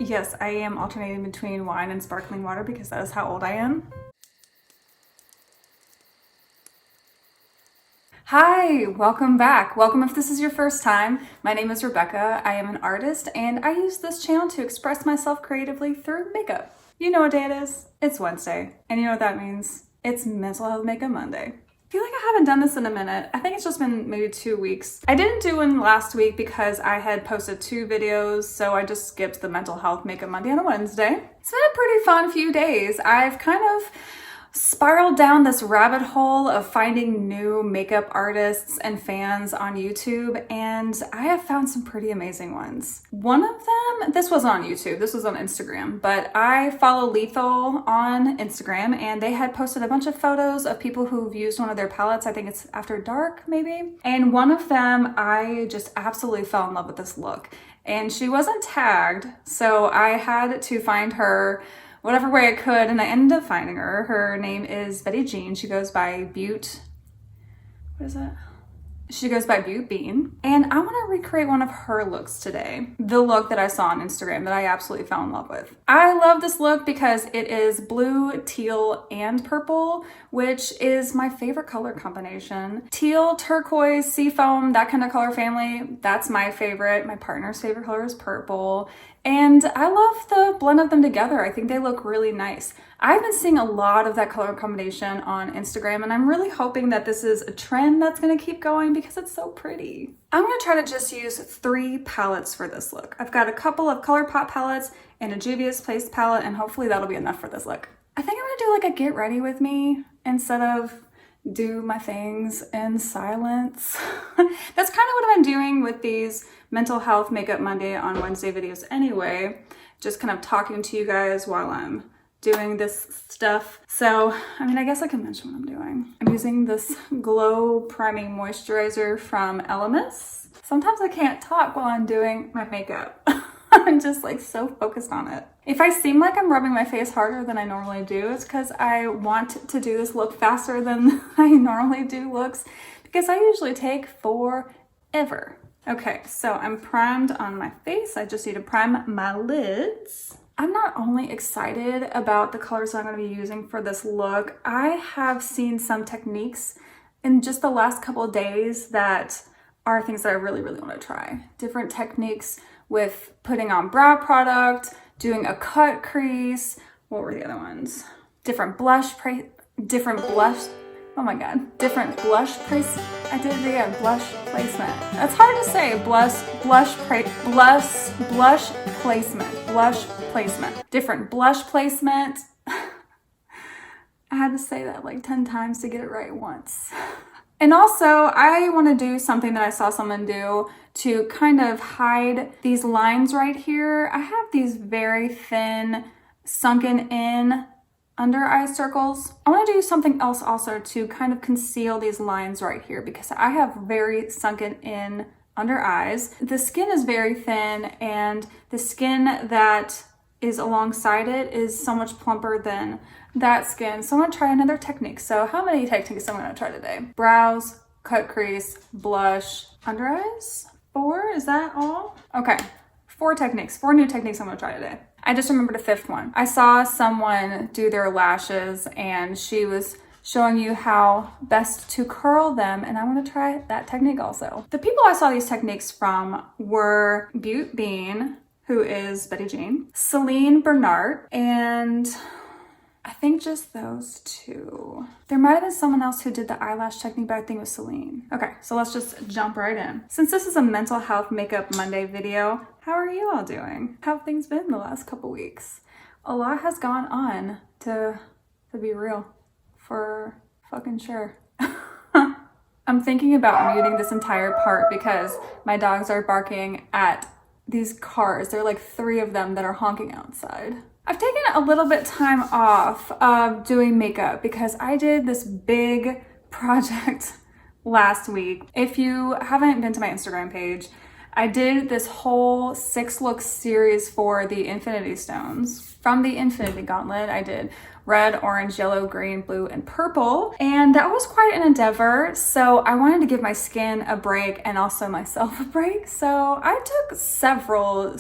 Yes, I am alternating between wine and sparkling water because that is how old I am. Hi, welcome back. Welcome if this is your first time. My name is Rebecca. I am an artist and I use this channel to express myself creatively through makeup. You know what day it is? It's Wednesday. And you know what that means? It's Mental Health Makeup Monday. I feel like I haven't done this in a minute. I think it's just been maybe 2 weeks. I didn't do one last week because I had posted 2 videos, so I just skipped the Mental Health Makeup Monday on a Wednesday. It's been a pretty fun few days. I've kind of spiraled down this rabbit hole of finding new makeup artists and fans on YouTube, and I have found some pretty amazing ones. One of them, this wasn't on YouTube, this was on Instagram, but I follow Lethal on Instagram and they had posted a bunch of photos of people who've used one of their palettes. I think it's After Dark maybe. And one of them, I just absolutely fell in love with this look. And she wasn't tagged, so I had to find her whatever way I could, and I ended up finding her. Her name is Betty Jean. She goes by what is that? She goes by Beautbean. And I want to recreate one of her looks today. The look that I saw on Instagram that I absolutely fell in love with. I love this look because it is blue, teal, and purple, which is my favorite color combination. Teal, turquoise, seafoam, that kind of color family, that's my favorite. My partner's favorite color is purple. And I love the blend of them together. I think they look really nice. I've been seeing a lot of that color combination on Instagram, and I'm really hoping that this is a trend that's gonna keep going because it's so pretty. I'm gonna try to just use 3 palettes for this look. I've got a couple of ColourPop palettes and a Juvia's Place palette, and hopefully that'll be enough for this look. I think I'm gonna do like a get ready with me instead of do my things in silence. That's kind of what I'm doing with these Mental Health Makeup Monday on Wednesday videos anyway. Just kind of talking to you guys while I'm doing this stuff. So, I mean, I guess I can mention what I'm doing. I'm using this Glow Priming Moisturizer from Elemis. Sometimes I can't talk while I'm doing my makeup. I'm just like so focused on it. If I seem like I'm rubbing my face harder than I normally do, it's because I want to do this look faster than I normally do looks, because I usually take forever. Okay, so I'm primed on my face. I just need to prime my lids. I'm not only excited about the colors I'm going to be using for this look, I have seen some techniques in just the last couple of days that are things that I really want to try. Different techniques with putting on brow product, doing a cut crease. What were the other ones? Different blush, oh my God. Different blush place. I did it again, blush placement. That's hard to say, blush placement. Different blush placement. I had to say that like 10 times to get it right once. And also, I want to do something that I saw someone do to kind of hide these lines right here. I have these very thin, sunken in under eye circles. I want to do something else also to kind of conceal these lines right here because I have very sunken in under eyes. The skin is very thin, and the skin that is alongside it is so much plumper than that skin. So I'm gonna try another technique. So how many techniques I'm gonna try today? Brows, cut crease, blush, under eyes? 4, is that all? Okay, 4 techniques, 4 new techniques I'm gonna try today. I just remembered a 5th one. I saw someone do their lashes and she was showing you how best to curl them, and I want to try that technique also. The people I saw these techniques from were Beautbean, who is Betty Jean, Celine Bernaerts, and I think just those 2. There might have been someone else who did the eyelash technique, but I think it was Celine. Okay, so let's just jump right in. Since this is a Mental Health Makeup Monday video, how are you all doing? How have things been the last couple weeks? A lot has gone on, to be real, for fucking sure. I'm thinking about muting this entire part because my dogs are barking at these cars. There are like 3 of them that are honking outside. I've taken a little bit time off of doing makeup because I did this big project last week. If you haven't been to my Instagram page, I did this whole 6-look series for the Infinity Stones. From the Infinity Gauntlet, I did red, orange, yellow, green, blue, and purple. And that was quite an endeavor. So I wanted to give my skin a break and also myself a break. So I took several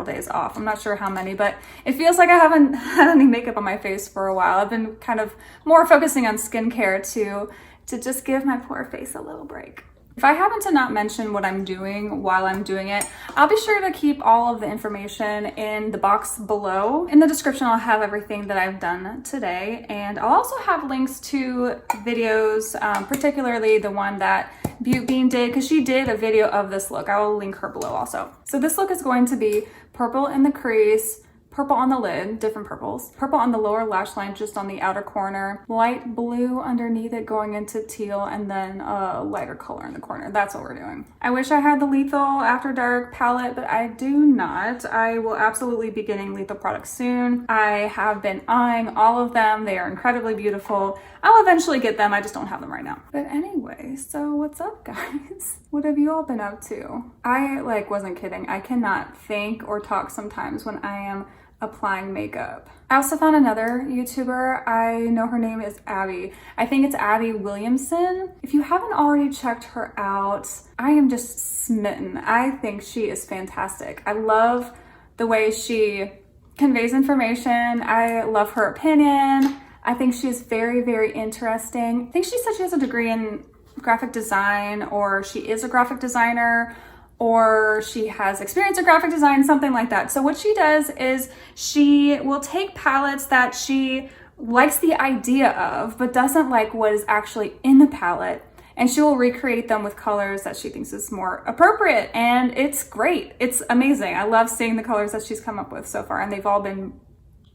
days off. I'm not sure how many, but it feels like I haven't had any makeup on my face for a while. I've been kind of more focusing on skincare to just give my poor face a little break. If I happen to not mention what I'm doing while I'm doing it, I'll be sure to keep all of the information in the box below. In the description, I'll have everything that I've done today, and I'll also have links to videos, particularly the one that Beautbean did, because she did a video of this look. I will link her below also. So this look is going to be purple in the crease, purple on the lid, different purples, purple on the lower lash line, just on the outer corner, light blue underneath it going into teal, and then a lighter color in the corner. That's what we're doing. I wish I had the Lethal After Dark palette, but I do not. I will absolutely be getting Lethal products soon. I have been eyeing all of them. They are incredibly beautiful. I'll eventually get them. I just don't have them right now. But anyway, so what's up, guys? What have you all been up to? I wasn't kidding. I cannot think or talk sometimes when I am applying makeup. I also found another YouTuber. I know her name is Abby. I think it's Abby Williamson. If you haven't already checked her out, I am just smitten. I think she is fantastic. I love the way she conveys information. I love her opinion. I think she's very, very interesting. I think she said she has a degree in graphic design, or she is a graphic designer, or she has experience in graphic design, something like that. So what she does is she will take palettes that she likes the idea of, but doesn't like what is actually in the palette, and she will recreate them with colors that she thinks is more appropriate. And it's great. It's amazing. I love seeing the colors that she's come up with so far, and they've all been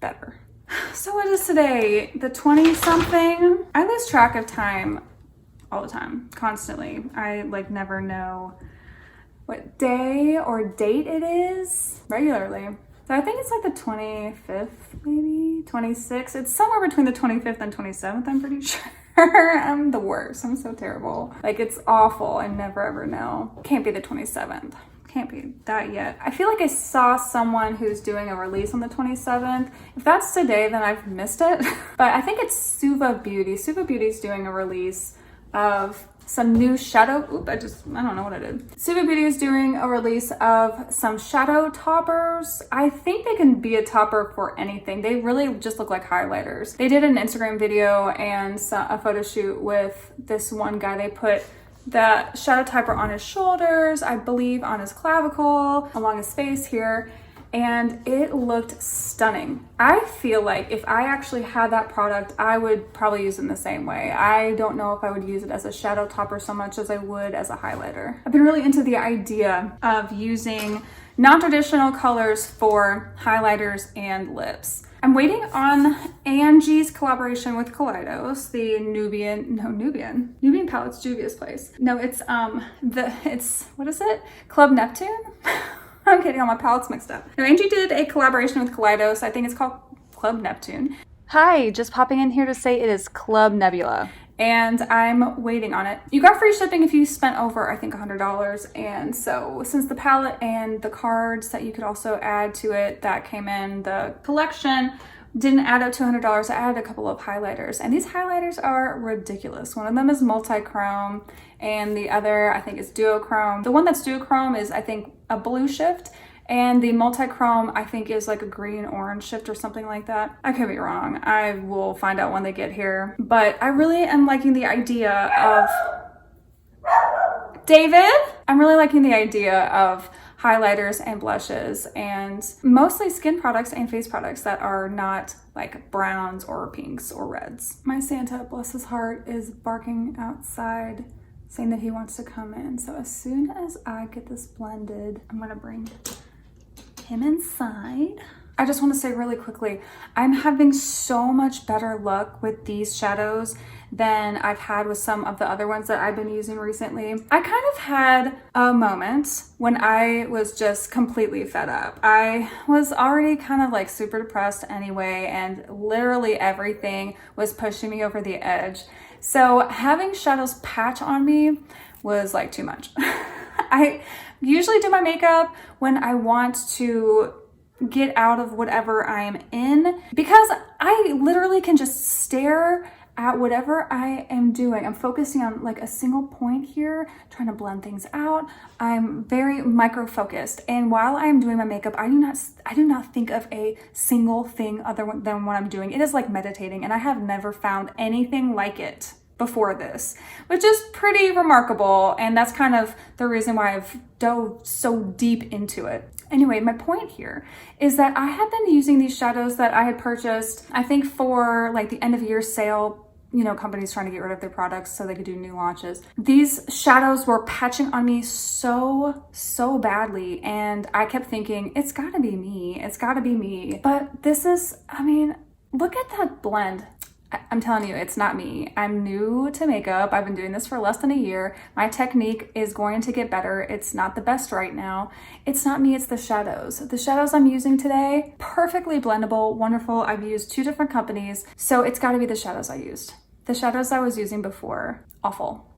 better. So what is today? The 20-something? I lose track of time all the time, constantly. I never know what day or date it is regularly. So I think it's the 25th, maybe 26th. It's somewhere between the 25th and 27th, I'm pretty sure. I'm the worst. I'm so terrible. It's awful. I never ever know. Can't be the 27th. Can't be that yet. I feel like I saw someone who's doing a release on the 27th. If that's today, then I've missed it. But I think it's Suva Beauty. Suva Beauty's doing a release of some new shadow. Oop, I don't know what I did. Suva Beauty is doing a release of some shadow toppers. I think they can be a topper for anything. They really just look like highlighters. They did an Instagram video and a photo shoot with this one guy. They put the shadow topper on his shoulders, I believe on his clavicle, along his face here, and it looked stunning. I feel like if I actually had that product, I would probably use it in the same way. I don't know if I would use it as a shadow topper so much as I would as a highlighter. I've been really into the idea of using non-traditional colors for highlighters and lips. I'm waiting on Angie's collaboration with Eyeshadows, the Nubian palette's Juvia's place. No, it's what is it? Club Neptune? I'm getting all my palettes mixed up. No, Angie did a collaboration with Eyeshadows. I think it's called Club Neptune. Hi, just popping in here to say it is Club Nebula, and I'm waiting on it. You got free shipping if you spent over, I think, $100. And so since the palette and the cards that you could also add to it that came in the collection didn't add up to $100, I added a couple of highlighters, and these highlighters are ridiculous. One of them is multi-chrome, and the other I think is duochrome. The one that's duochrome is, I think, a blue shift, and the multi-chrome I think is a green orange shift or something like that. I could be wrong. I will find out when they get here. But I really am liking the idea of David. I'm really liking the idea of highlighters and blushes, and mostly skin products and face products that are not browns or pinks or reds. My Santa, bless his heart, is barking outside saying that he wants to come in. So as soon as I get this blended, I'm gonna bring him inside. I just want to say really quickly, I'm having so much better luck with these shadows than I've had with some of the other ones that I've been using recently. I kind of had a moment when I was just completely fed up. I was already kind of super depressed anyway, and literally everything was pushing me over the edge. So having shadows patch on me was too much. I usually do my makeup when I want to get out of whatever I am in, because I literally can just stare at whatever I am doing. I'm focusing on like a single point here, trying to blend things out. I'm very micro focused, and while I am doing my makeup, I do not think of a single thing other than what I'm doing. It is like meditating, and I have never found anything like it before this, which is pretty remarkable, and that's kind of the reason why I've dove so deep into it. Anyway, my point here is that I had been using these shadows that I had purchased, I think for like the end of year sale, you know, companies trying to get rid of their products so they could do new launches. These shadows were patching on me so badly, and I kept thinking, it's gotta be me, it's gotta be me. But this is, I mean, look at that blend. I'm telling you, it's not me. I'm new to makeup. I've been doing this for less than a year. My technique is going to get better. It's not the best right now. It's not me, it's the shadows. The shadows I'm using today, perfectly blendable, wonderful. I've used 2 different companies, so it's gotta be the shadows I used. The shadows I was using before, awful.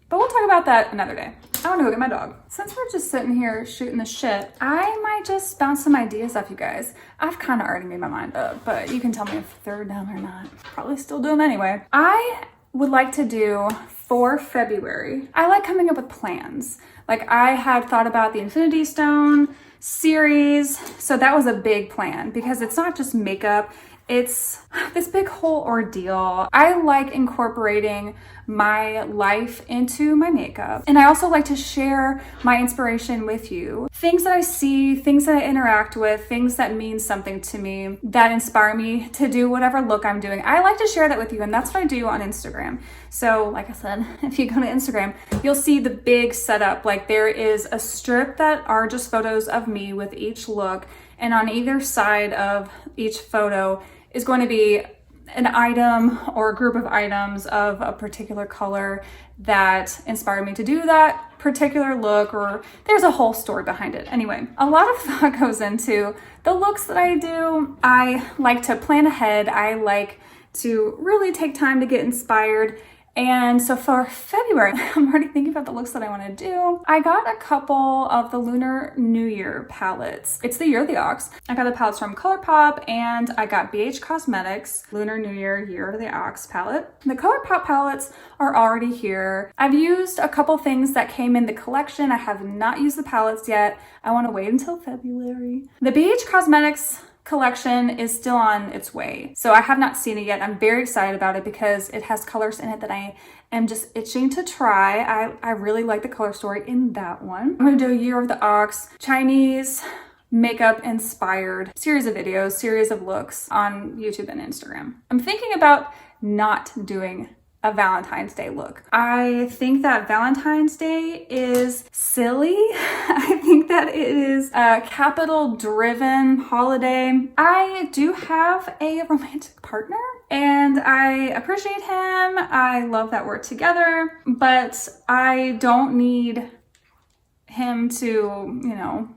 But we'll talk about that another day. I wanna go get my dog. Since we're just sitting here shooting the shit, I might just bounce some ideas off you guys. I've kind of already made my mind up, but you can tell me if they're dumb or not. Probably still do them anyway. I would like to do for February, I like coming up with plans. Like I had thought about the Infinity Stone series, so that was a big plan because it's not just makeup, it's this big whole ordeal. I like incorporating my life into my makeup. And I also like to share my inspiration with you. Things that I see, things that I interact with, things that mean something to me, that inspire me to do whatever look I'm doing. I like to share that with you, and that's what I do on Instagram. So like I said, if you go to Instagram, you'll see the big setup. Like there is a strip that are just photos of me with each look, and on either side of each photo is going to be an item or a group of items of a particular color that inspired me to do that particular look, or there's a whole story behind it. Anyway, a lot of thought goes into the looks that I do. I like to plan ahead. I like to really take time to get inspired. And so for February, I'm already thinking about the looks that I want to do. I got a couple of the Lunar New Year palettes. It's the Year of the Ox. I got the palettes from ColourPop, and I got BH Cosmetics Lunar New Year Year of the Ox palette. The ColourPop palettes are already here. I've used a couple things that came in the collection. I have not used the palettes yet. I want to wait until February. The BH Cosmetics collection is still on its way, so I have not seen it yet. I'm very excited about it because it has colors in it that I am just itching to try. I really like the color story in that one. I'm gonna do a Year of the Ox Chinese makeup inspired series of videos, series of looks on YouTube and Instagram. I'm thinking about not doing a Valentine's Day look. I think that Valentine's Day is silly. I think that it is a capital driven holiday. I do have a romantic partner and I appreciate him. I love that we're together, but I don't need him to, you know,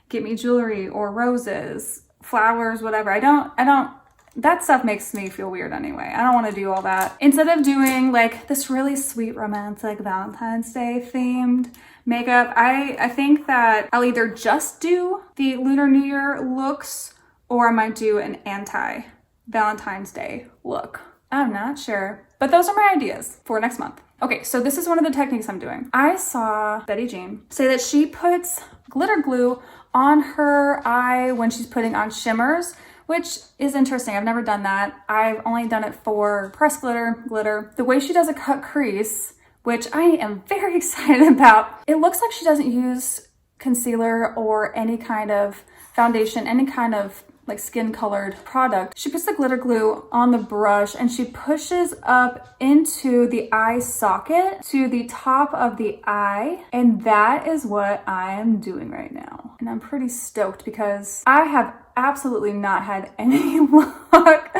get me jewelry or roses, flowers, whatever. I don't, that stuff makes me feel weird anyway. I don't want to do all that. Instead of doing like this really sweet romantic Valentine's Day themed makeup, I think that I'll either just do the Lunar New Year looks, or I might do an anti-Valentine's Day look. I'm not sure, but those are my ideas for next month. Okay, so this is one of the techniques I'm doing. I saw Betty Jean say that she puts glitter glue on her eye when she's putting on shimmers, which is interesting. I've never done that. I've only done it for pressed glitter. The way she does a cut crease, which I am very excited about, it looks like she doesn't use concealer or any kind of foundation, any kind of like skin colored product. She puts the glitter glue on the brush and she pushes up into the eye socket to the top of the eye. And that is what I am doing right now. And I'm pretty stoked because I have absolutely not had any luck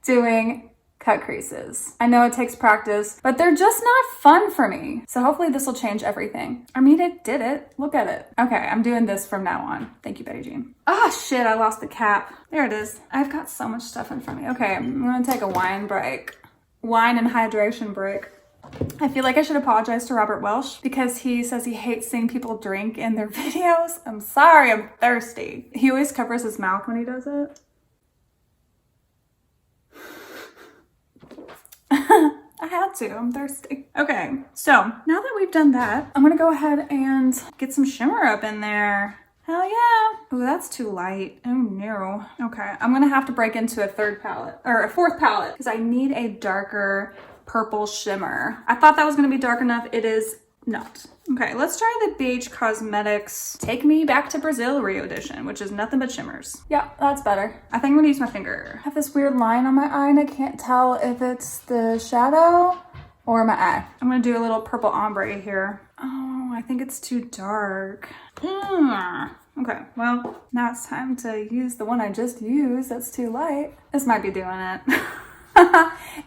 doing cut creases. I know it takes practice, but they're just not fun for me. So hopefully this will change everything. I mean, it did it. Look at it. Okay, I'm doing this from now on. Thank you, Betty Jean. Ah, shit, I lost the cap. There it is. I've got so much stuff in front of me. Okay, I'm gonna take a wine break. Wine and hydration break. I feel like I should apologize to Robert Welsh because he says he hates seeing people drink in their videos. I'm sorry, I'm thirsty. He always covers his mouth when he does it. I had to, I'm thirsty. Okay, so now that we've done that, I'm gonna go ahead and get some shimmer up in there. Hell yeah. Oh, that's too light. Oh no. Okay, I'm gonna have to break into a fourth palette because I need a darker purple shimmer. I thought that was gonna be dark enough. It is not. Okay, let's try the Beige Cosmetics Take Me Back to Brazil Rio Edition, which is nothing but shimmers. Yeah, that's better. I think I'm gonna use my finger. I have this weird line on my eye and I can't tell if it's the shadow or my eye. I'm gonna do a little purple ombre here. Oh, I think it's too dark. Okay, well, now it's time to use the one I just used. That's too light. This might be doing it.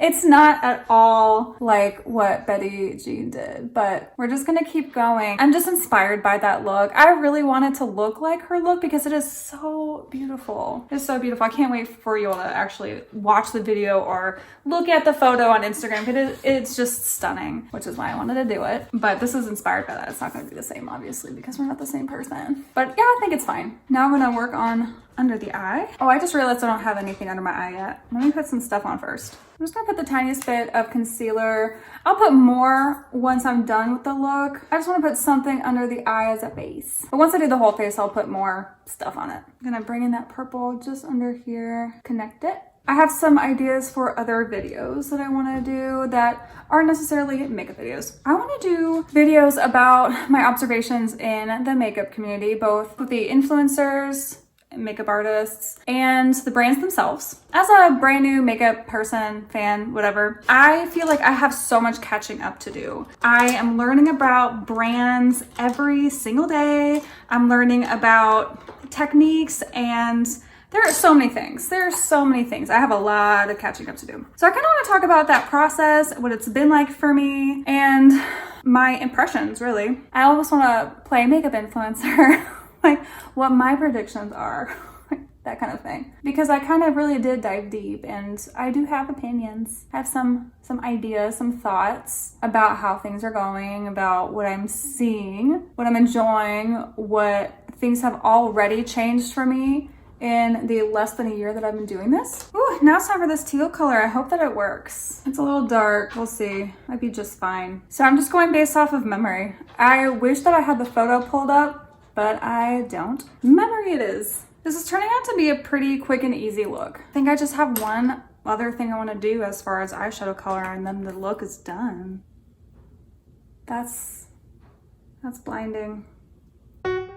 It's not at all like what Betty Jean did, but we're just gonna keep going. I'm just inspired by that look. I really want it to look like her look because it is so beautiful. It's so beautiful. I can't wait for you all to actually watch the video or look at the photo on Instagram because it's just stunning, which is why I wanted to do it. But this is inspired by that. It's not gonna be the same, obviously, because we're not the same person. But yeah, I think it's fine. Now I'm gonna work on under the eye. Oh, I just realized I don't have anything under my eye yet. Let me put some stuff on first. I'm just gonna put the tiniest bit of concealer. I'll put more once I'm done with the look. I just wanna put something under the eye as a base. But once I do the whole face, I'll put more stuff on it. I'm gonna bring in that purple just under here, connect it. I have some ideas for other videos that I wanna do that aren't necessarily makeup videos. I wanna do videos about my observations in the makeup community, both with the influencers, makeup artists, and the brands themselves. As a brand new makeup person, fan, whatever, I feel like I have so much catching up to do. I am learning about brands every single day. I'm learning about techniques, and there are so many things. There are so many things. I have a lot of catching up to do. So I kind of want to talk about that process, what it's been like for me, and my impressions, really. I almost want to play makeup influencer. Like what my predictions are, that kind of thing. Because I kind of really did dive deep and I do have opinions. I have some ideas, some thoughts about how things are going, about what I'm seeing, what I'm enjoying, what things have already changed for me in the less than a year that I've been doing this. Ooh, now it's time for this teal color. I hope that it works. It's a little dark, we'll see. Might be just fine. So I'm just going based off of memory. I wish that I had the photo pulled up, but I don't. Memory it is. This is turning out to be a pretty quick and easy look. I think I just have one other thing I want to do as far as eyeshadow color, and then the look is done. That's blinding. Kind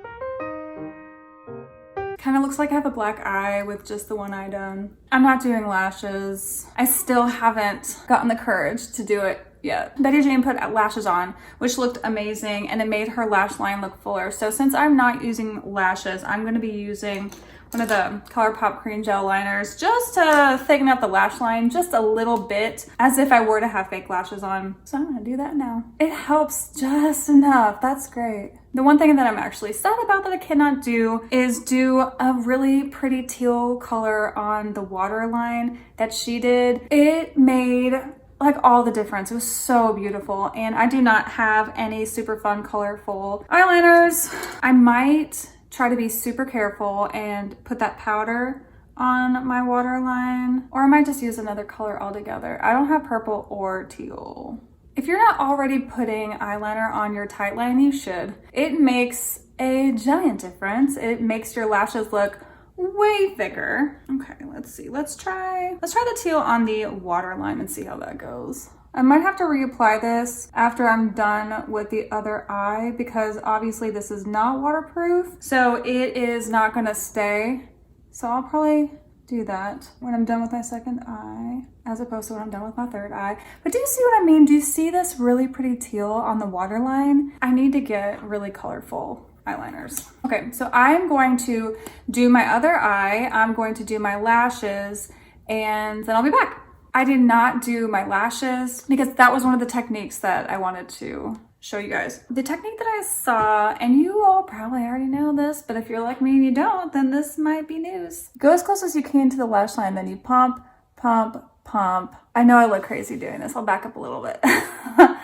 of looks like I have a black eye with just the one eye done. I'm not doing lashes. I still haven't gotten the courage to do it yet. Betty Jane put lashes on, which looked amazing, and it made her lash line look fuller. So since I'm not using lashes, I'm gonna be using one of the ColourPop cream gel liners just to thicken up the lash line just a little bit, as if I were to have fake lashes on. So I'm gonna do that now. It helps just enough. That's great. The one thing that I'm actually sad about that I cannot do is do a really pretty teal color on the waterline that she did. It made like all the difference. It was so beautiful, and I do not have any super fun colorful eyeliners. I might try to be super careful and put that powder on my waterline, or I might just use another color altogether. I don't have purple or teal. If you're not already putting eyeliner on your tight line, you should. It makes a giant difference. It makes your lashes look way thicker. Okay, let's see. Let's try the teal on the waterline and see how that goes. I might have to reapply this after I'm done with the other eye because obviously this is not waterproof, so it is not gonna stay. So I'll probably do that when I'm done with my second eye as opposed to when I'm done with my third eye. But do you see what I mean? Do you see this really pretty teal on the waterline? I need to get really colorful eyeliners. Okay, so I'm going to do my other eye, I'm going to do my lashes, and then I'll be back. I did not do my lashes because that was one of the techniques that I wanted to show you guys. The technique that I saw, and you all probably already know this, but if you're like me and you don't, then this might be news. Go as close as you can to the lash line, then you pump, pump, pump. I know I look crazy doing this. I'll back up a little bit.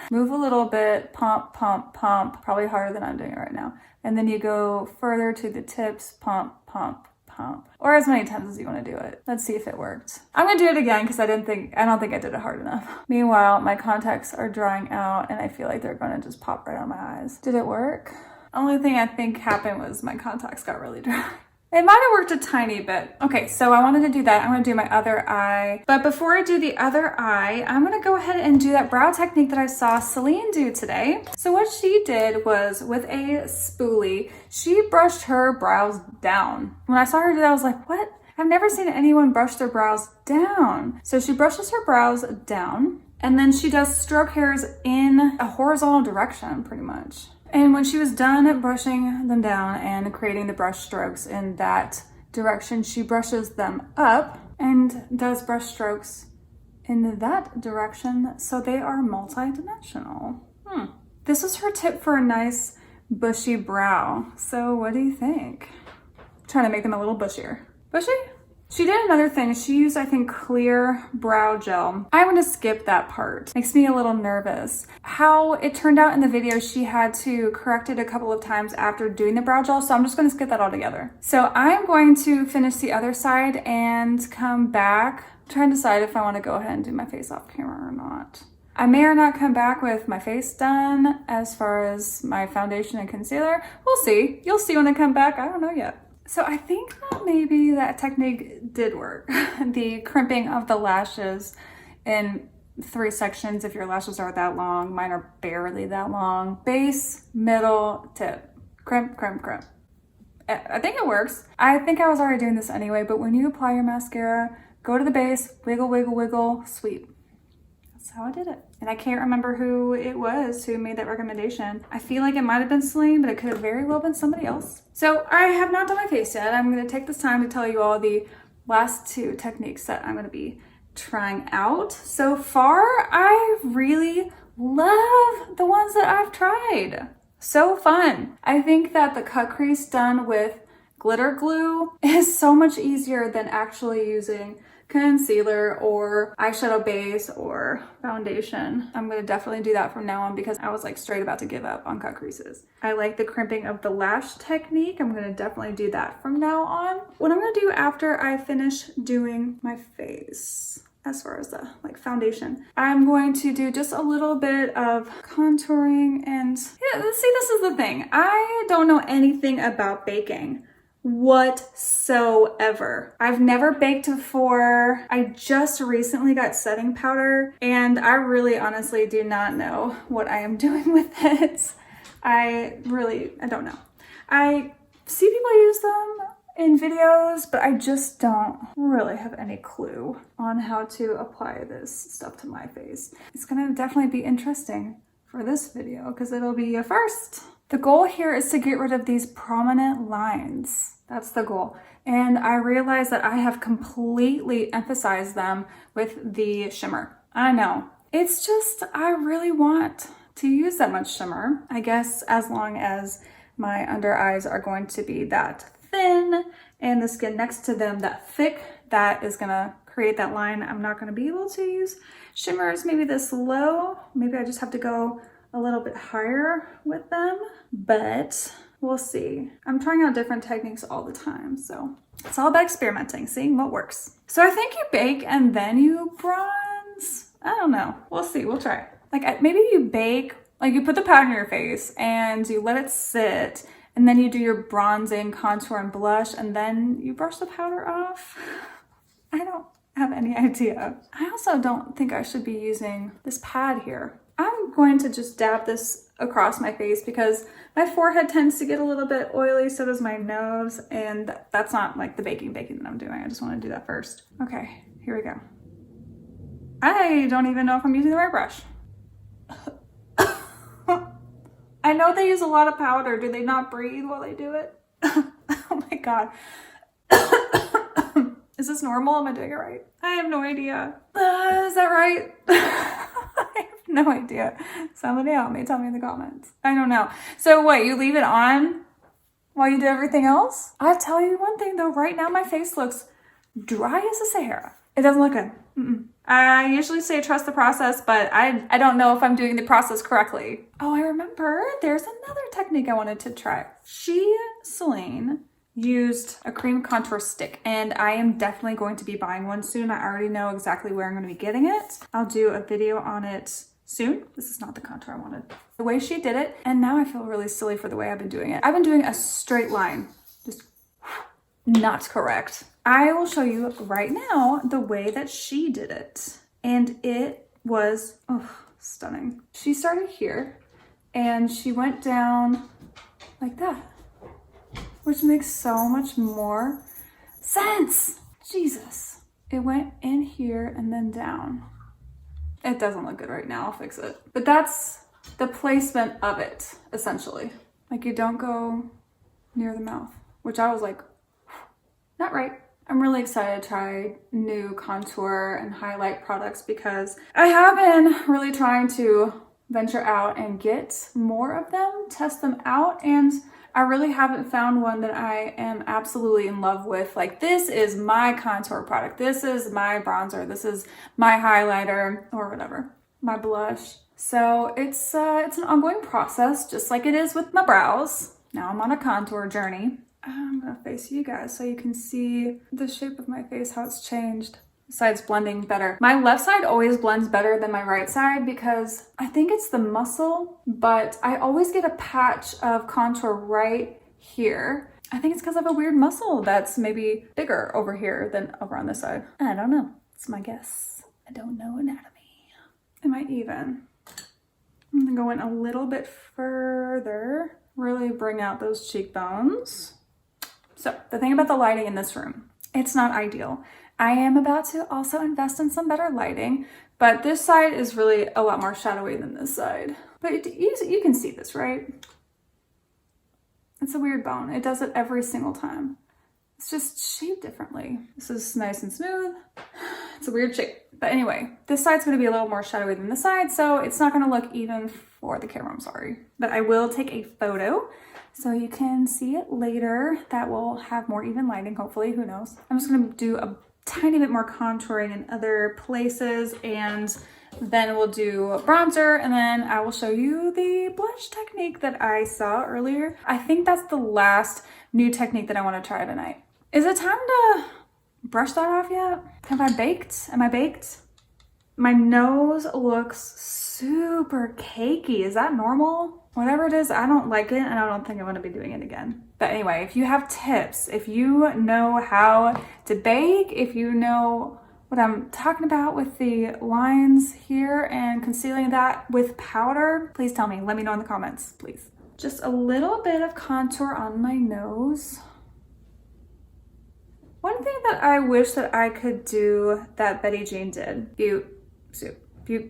Move a little bit, pump, pump, pump, probably harder than I'm doing it right now. And then you go further to the tips, pump, pump, pump, or as many times as you want to do it. Let's see if it worked. I'm gonna do it again because I don't think I did it hard enough. Meanwhile, my contacts are drying out and I feel like they're gonna just pop right on my eyes. Did it work? Only thing I think happened was my contacts got really dry. It might have worked a tiny bit. Okay, so I wanted to do that. I'm gonna do my other eye. But before I do the other eye, I'm gonna go ahead and do that brow technique that I saw Celine do today. So what she did was with a spoolie, she brushed her brows down. When I saw her do that, I was like, what? I've never seen anyone brush their brows down. So she brushes her brows down and then she does stroke hairs in a horizontal direction pretty much. And when she was done brushing them down and creating the brush strokes in that direction, she brushes them up and does brush strokes in that direction, so they are multi-dimensional. This is her tip for a nice bushy brow. So what do you think? I'm trying to make them a little bushier. Bushy? She did another thing. She used, I think, clear brow gel. I'm gonna skip that part. Makes me a little nervous. How it turned out in the video, she had to correct it a couple of times after doing the brow gel, so I'm just gonna skip that altogether. So I'm going to finish the other side and come back. I'm trying to decide if I wanna go ahead and do my face off camera or not. I may or not come back with my face done as far as my foundation and concealer. We'll see. You'll see when I come back. I don't know yet. So I think that maybe that technique did work. The crimping of the lashes in 3 sections if your lashes are that long. Mine are barely that long. Base, middle, tip. Crimp, crimp, crimp. I think it works. I think I was already doing this anyway, but when you apply your mascara, go to the base, wiggle, wiggle, wiggle, sweep. That's how I did it. And I can't remember who it was who made that recommendation. I feel like it might have been Celine, but it could have very well been somebody else. So I have not done my face yet. I'm gonna take this time to tell you all the last 2 techniques that I'm gonna be trying out. So far, I really love the ones that I've tried. So fun. I think that the cut crease done with glitter glue is so much easier than actually using concealer or eyeshadow base or foundation. I'm gonna definitely do that from now on because I was like straight about to give up on cut creases. I like the crimping of the lash technique. I'm gonna definitely do that from now on. What I'm gonna do after I finish doing my face, as far as the like foundation, I'm going to do just a little bit of contouring and yeah, see, this is the thing. I don't know anything about baking whatsoever. I've never baked before. I just recently got setting powder and I really honestly do not know what I am doing with it. I don't know. I see people use them in videos, but I just don't really have any clue on how to apply this stuff to my face. It's gonna definitely be interesting for this video because it'll be a first. The goal here is to get rid of these prominent lines. That's the goal. And I realize that I have completely emphasized them with the shimmer. I know. It's just, I really want to use that much shimmer. I guess as long as my under eyes are going to be that thin and the skin next to them that thick, that is gonna create that line. I'm not gonna be able to use shimmers maybe this low. Maybe I just have to go a little bit higher with them, but we'll see. I'm trying out different techniques all the time, so it's all about experimenting, seeing what works. So I think you bake and then you bronze. I don't know. We'll see. We'll try. Like maybe you bake, like you put the powder in your face and you let it sit, and then you do your bronzing, contour, and blush, and then you brush the powder off. I don't have any idea. I also don't think I should be using this pad here. I'm going to just dab this across my face because my forehead tends to get a little bit oily, so does my nose, and that's not like the baking that I'm doing. I just want to do that first. Okay, here we go. I don't even know if I'm using the right brush. I know they use a lot of powder. Do they not breathe while they do it? Oh my God. Is this normal? Am I doing it right? I have no idea. Is that right? No idea. Somebody help me. Tell me in the comments. I don't know. So what, you leave it on while you do everything else? I'll tell you one thing though. Right now my face looks dry as the Sahara. It doesn't look good. I usually say trust the process, but I don't know if I'm doing the process correctly. Oh, I remember there's another technique I wanted to try. Celine, used a cream contour stick, and I am definitely going to be buying one soon. I already know exactly where I'm going to be getting it. I'll do a video on it soon. This is not the contour I wanted. The way she did it, and now I feel really silly for the way I've been doing it. I've been doing a straight line, just not correct. I will show you right now the way that she did it. And it was, stunning. She started here and she went down like that, which makes so much more sense. Jesus. It went in here and then down. It doesn't look good right now, I'll fix it. But that's the placement of it, essentially. Like you don't go near the mouth, which I was like, not right. I'm really excited to try new contour and highlight products because I have been really trying to venture out and get more of them, test them out, and I really haven't found one that I am absolutely in love with. Like, this is my contour product, this is my bronzer, this is my highlighter, or whatever, my blush. So it's an ongoing process, just like it is with my brows. Now I'm on a contour journey. I'm gonna face you guys so you can see the shape of my face, how it's changed. Besides blending better. My left side always blends better than my right side because I think it's the muscle, but I always get a patch of contour right here. I think it's because I have a weird muscle that's maybe bigger over here than over on this side. I don't know. It's my guess. I don't know anatomy. Am I even? I'm gonna go in a little bit further, really bring out those cheekbones. So the thing about the lighting in this room, it's not ideal. I am about to also invest in some better lighting, but this side is really a lot more shadowy than this side. But you can see this, right? It's a weird bone. It does it every single time. It's just shaped differently. This is nice and smooth. It's a weird shape. But anyway, this side's gonna be a little more shadowy than this side, so it's not gonna look even for the camera, I'm sorry. But I will take a photo so you can see it later. That will have more even lighting, hopefully, who knows. I'm just gonna do a tiny bit more contouring in other places, and then we'll do bronzer, and then I will show you the blush technique that I saw earlier. I think that's the last new technique that I wanna try tonight. Is it time to brush that off yet? Have I baked? Am I baked? My nose looks super cakey. Is that normal? Whatever it is, I don't like it, and I don't think I'm gonna be doing it again. But anyway, if you have tips, if you know how to bake, if you know what I'm talking about with the lines here and concealing that with powder, please tell me. Let me know in the comments, please. Just a little bit of contour on my nose. One thing that I wish that I could do that Betty Jane did,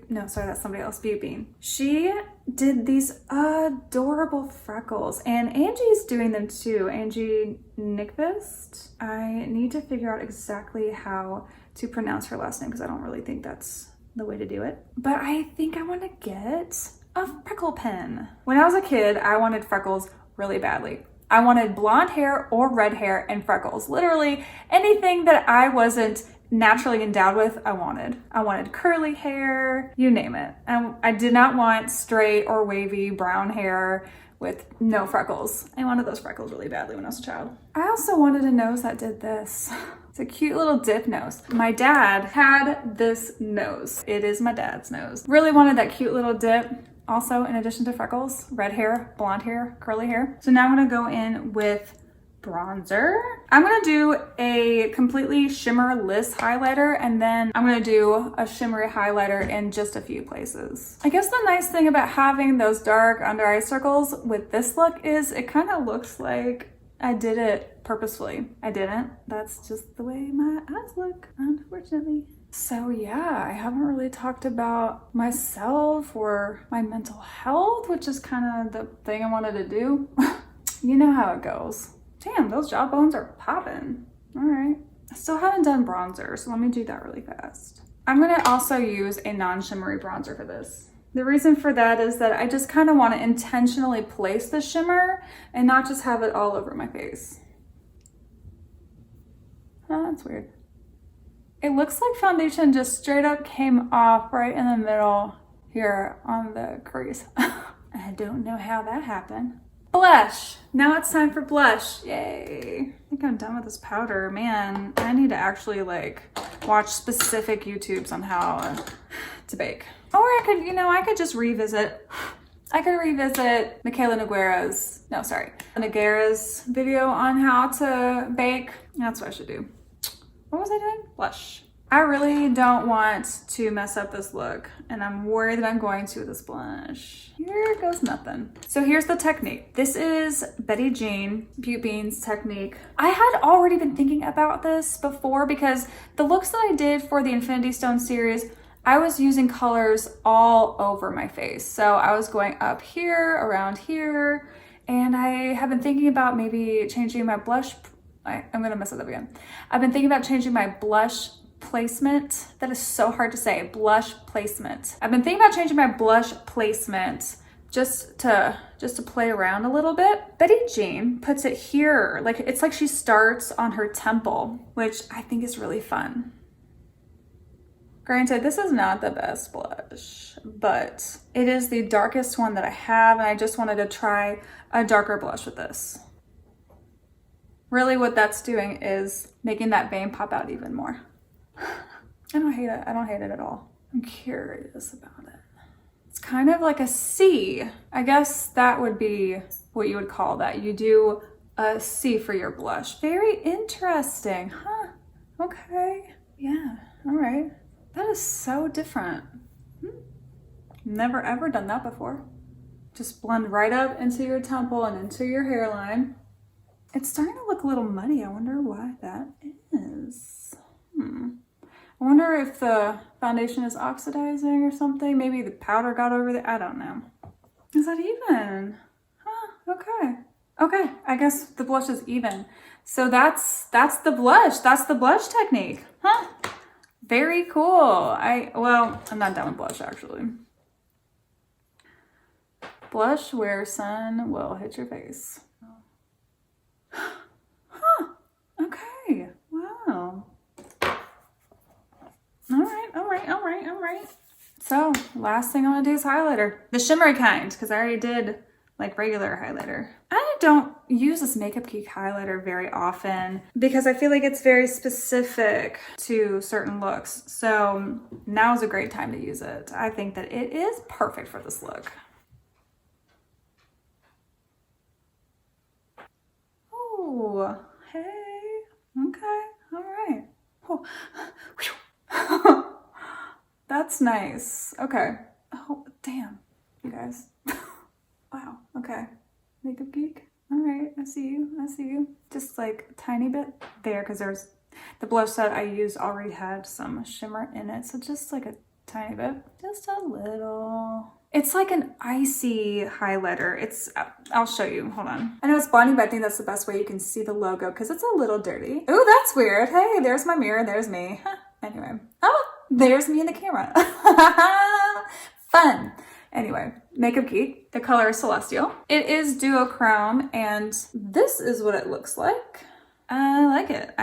that's somebody else, Beautbean. She did these adorable freckles, and Angie's doing them too. Angie Nickvist. I need to figure out exactly how to pronounce her last name because I don't really think that's the way to do it. But I think I want to get a freckle pen. When I was a kid, I wanted freckles really badly. I wanted blonde hair or red hair and freckles. Literally anything that I wasn't naturally endowed with, I wanted. I wanted curly hair, you name it. And I did not want straight or wavy brown hair with no freckles. I wanted those freckles really badly when I was a child. I also wanted a nose that did this. It's a cute little dip nose. My dad had this nose. It is my dad's nose. Really wanted that cute little dip. Also, in addition to freckles, red hair, blonde hair, curly hair. So now I'm gonna go in with bronzer. I'm gonna do a completely shimmerless highlighter, and then I'm gonna do a shimmery highlighter in just a few places. I guess the nice thing about having those dark under eye circles with this look is it kind of looks like I did it purposefully. I didn't. That's just the way my eyes look, unfortunately. So yeah, I haven't really talked about myself or my mental health, which is kind of the thing I wanted to do. You know how it goes. Damn, those jawbones are popping. All right. I still haven't done bronzer, so let me do that really fast. I'm gonna also use a non-shimmery bronzer for this. The reason for that is that I just kind of want to intentionally place the shimmer and not just have it all over my face. Oh, that's weird. It looks like foundation just straight up came off right in the middle here on the crease. I don't know how that happened. Blush. Now it's time for blush. Yay. I think I'm done with this powder. Man, I need to actually like watch specific YouTubes on how to bake. Or I could, you know, I could just revisit. I could revisit Nogueira's video on how to bake. That's what I should do. What was I doing? Blush. I really don't want to mess up this look, and I'm worried that I'm going to with this blush. Here goes nothing. So here's the technique. This is Betty Jean Beautbean's technique. I had already been thinking about this before because the looks that I did for the Infinity Stone series, I was using colors all over my face. So I was going up here, around here, and I have been thinking about maybe changing my blush. I'm gonna mess it up again. I've been thinking about changing my blush placement. That is so hard to say. Blush placement. I've been thinking about changing my blush placement just to play around a little bit. Betty Jean puts it here. Like it's like she starts on her temple, which I think is really fun. Granted, this is not the best blush, but it is the darkest one that I have, and I just wanted to try a darker blush with this. Really what that's doing is making that vein pop out even more. I don't hate it. I don't hate it at all. I'm curious about it. It's kind of like a C. I guess that would be what you would call that. You do a C for your blush. Very interesting, huh? Okay. Yeah, all right. That is so different. Never ever done that before. Just blend right up into your temple and into your hairline. It's starting to look a little muddy. I wonder why that is. I wonder if the foundation is oxidizing or something. Maybe the powder got over there. I don't know. Is that even? Huh, okay. Okay, I guess the blush is even. So that's the blush. That's the blush technique. Huh? Very cool. Well, I'm not done with blush actually. Blush where sun will hit your face. Huh, okay, wow. All right. So last thing I want to do is highlighter. The shimmery kind, because I already did like regular highlighter. I don't use this Makeup Geek highlighter very often because I feel like it's very specific to certain looks. So now is a great time to use it. I think that it is perfect for this look. Oh, hey, okay, all right. Oh. That's nice. Okay. Oh, damn, you guys. Wow, okay. Makeup Geek. All right, I see you. Just like a tiny bit there because there's the blush that I used already had some shimmer in it. So just like a tiny bit, just a little. It's like an icy highlighter. I'll show you, hold on. I know it's blinding, but I think that's the best way you can see the logo because it's a little dirty. Oh, that's weird. Hey, there's my mirror, there's me. Huh. Anyway, oh, there's me in the camera. Fun. Anyway, Makeup Geek, the color is Celestial. It is duochrome, and this is what it looks like. I like it.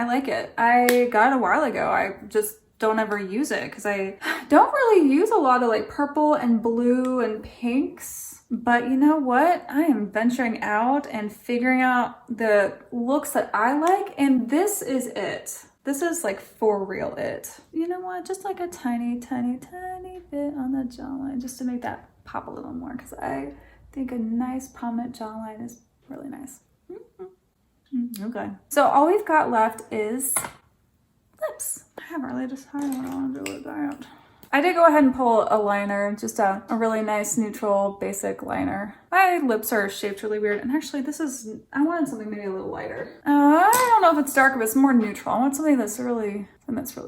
I got it a while ago. I just don't ever use it because I don't really use a lot of like purple and blue and pinks. But you know what? I am venturing out and figuring out the looks that I like, and this is it. This is like for real it. You know what? Just like a tiny bit on the jawline just to make that pop a little more because I think a nice prominent jawline is really nice. Okay. So all we've got left is lips. I haven't really decided what I want to do with that. I did go ahead and pull a liner, just a really nice neutral basic liner. My lips are shaped really weird, and actually I wanted something maybe a little lighter. I don't know if it's darker, but it's more neutral. I want something that's really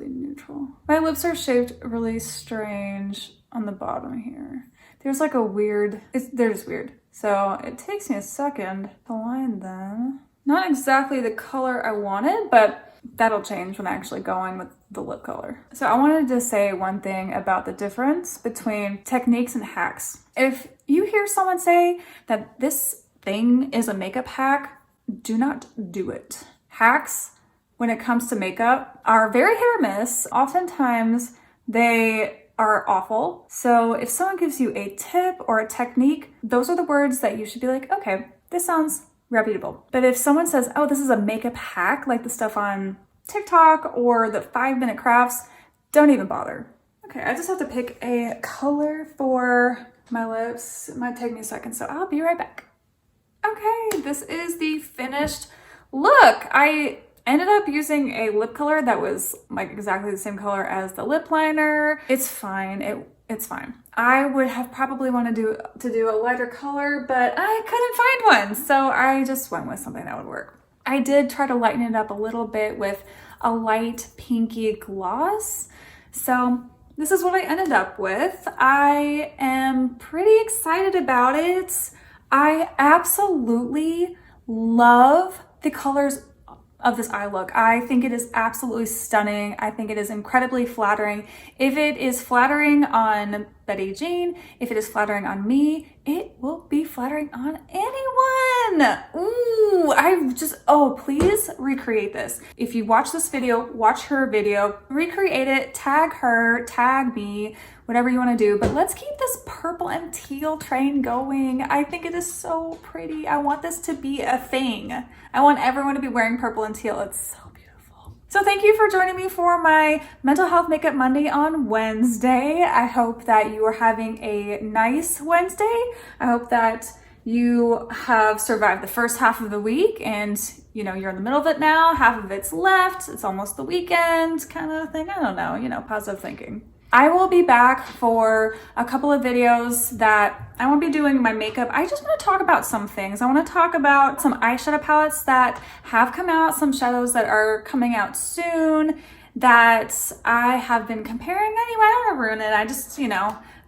neutral. My lips are shaped really strange on the bottom here. There's like a weird, they're just weird. So it takes me a second to line them. Not exactly the color I wanted, but that'll change when I actually go in with the lip color. So I wanted to say one thing about the difference between techniques and hacks. If you hear someone say that this thing is a makeup hack, do not do it. Hacks when it comes to makeup are very hit or miss. Oftentimes they are awful. So if someone gives you a tip or a technique, those are the words that you should be like, okay, this sounds reputable. But if someone says, oh, this is a makeup hack, like the stuff on TikTok or the 5-minute crafts, don't even bother. Okay, I just have to pick a color for my lips. It might take me a second, so I'll be right back. Okay, this is the finished look. I ended up using a lip color that was like exactly the same color as the lip liner. It's fine. It's fine. I would have probably wanted to do a lighter color, but I couldn't find one, so I just went with something that would work. I did try to lighten it up a little bit with a light pinky gloss. So this is what I ended up with. I am pretty excited about it. I absolutely love the colors of this eye look. I think it is absolutely stunning. I think it is incredibly flattering. If it is flattering on Betty Jean, if it is flattering on me, it will be flattering on anyone. Ooh, please recreate this. If you watch this video, watch her video, recreate it, tag her, tag me, whatever you want to do, but let's keep this purple and teal train going. I think it is so pretty. I want this to be a thing. I want everyone to be wearing purple and teal. It's so beautiful. So thank you for joining me for my Mental Health Makeup Monday on Wednesday. I hope that you are having a nice Wednesday. I hope that you have survived the first half of the week and you're in the middle of it now. Half of it's left. It's almost the weekend kind of thing. I don't know, positive thinking. I will be back for a couple of videos that I won't be doing my makeup. I just want to talk about some things. I want to talk about some eyeshadow palettes that have come out, some shadows that are coming out soon that I have been comparing. Anyway, I don't want to ruin it. I just,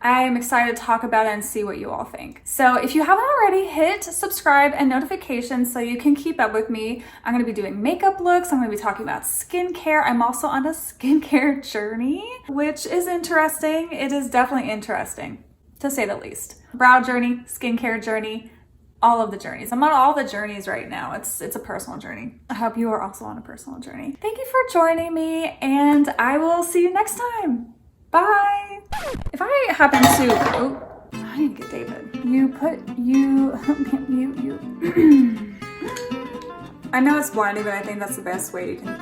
I'm excited to talk about it and see what you all think. So if you haven't already, hit subscribe and notifications so you can keep up with me. I'm going to be doing makeup looks. I'm going to be talking about skincare. I'm also on a skincare journey, which is interesting. It is definitely interesting, to say the least. Brow journey, skincare journey, all of the journeys. I'm on all the journeys right now. It's a personal journey. I hope you are also on a personal journey. Thank you for joining me, and I will see you next time. Bye. If I happen to, I need to get David. I know it's blinding, but I think that's the best way you can,